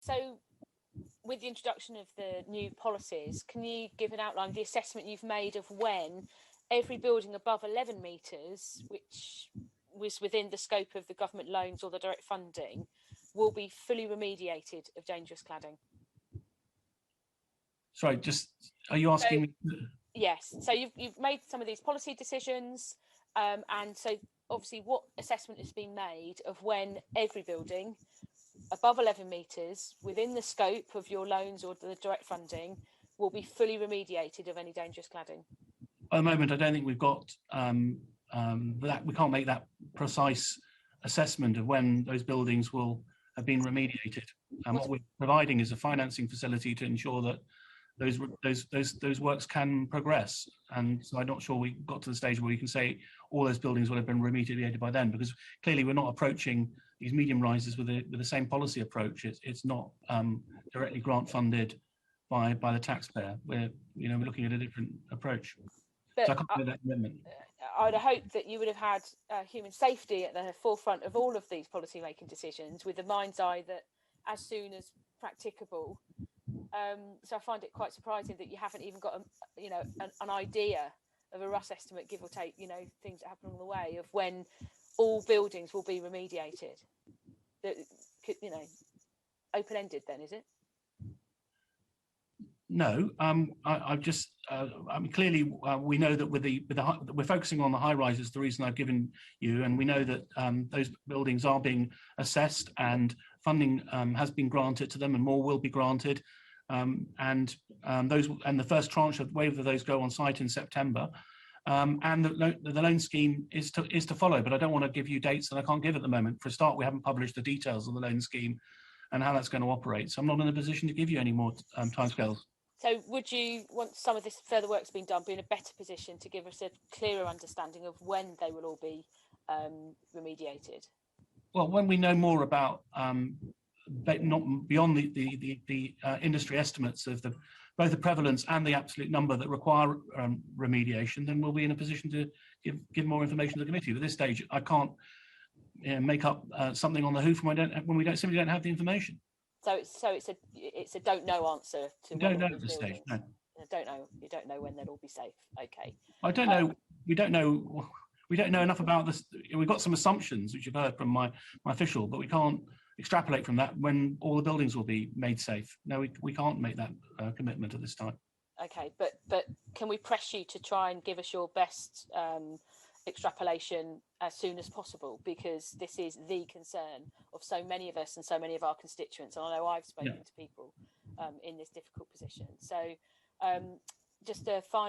So with the introduction of the new policies, can you give an outline of the assessment you've made of when every building above 11 metres, which was within the scope of the government loans or the direct funding, will be fully remediated of dangerous cladding? Sorry, just are you asking me? Yes. So you've made some of these policy decisions, and so obviously, what assessment has been made of when every building above 11 metres within the scope of your loans or the direct funding will be fully remediated of any dangerous cladding? At the moment, I don't think we've got that. We can't make that precise assessment of when those buildings will have been remediated. And what we're providing is a financing facility to ensure that those works can progress. And so I'm not sure we got to the stage where we can say all those buildings will have been remediated by then, because clearly we're not approaching these medium rises with the same policy approach. It's not directly grant funded by the taxpayer. We're looking at a different approach. But so I can't make that commitment. I'd hope that you would have had human safety at the forefront of all of these policy making decisions, with the mind's eye that as soon as practicable. So I find it quite surprising that you haven't even got an idea of a rough estimate, give or take, things that happen along the way, of when all buildings will be remediated. That, open-ended then, is it? No, clearly we know that we're focusing on the high rises. The reason I've given you, and we know that those buildings are being assessed and funding has been granted to them, and more will be granted. And the first tranche of wave of those go on site in September, and the loan scheme is to follow. But I don't want to give you dates that I can't give at the moment. For a start, we haven't published the details of the loan scheme and how that's going to operate. So I'm not in a position to give you any more timescales. So would you, once some of this further work's been done, be in a better position to give us a clearer understanding of when they will all be remediated? Well, when we know more about, not beyond the industry estimates of both the prevalence and the absolute number that require remediation, then we'll be in a position to give more information to the committee. But at this stage, I can't make up something on the hoof when we simply don't have the information. So it's a don't know answer to. Don't know at this stage. No. I don't know. You don't know when they'll all be safe. Okay. I don't know. We don't know. We don't know enough about this. We've got some assumptions which you've heard from my official, but we can't extrapolate from that when all the buildings will be made safe. No, we can't make that commitment at this time. Okay, but can we press you to try and give us your best extrapolation as soon as possible, because this is the concern of so many of us and so many of our constituents, and I know I've spoken to people in this difficult position. So just a final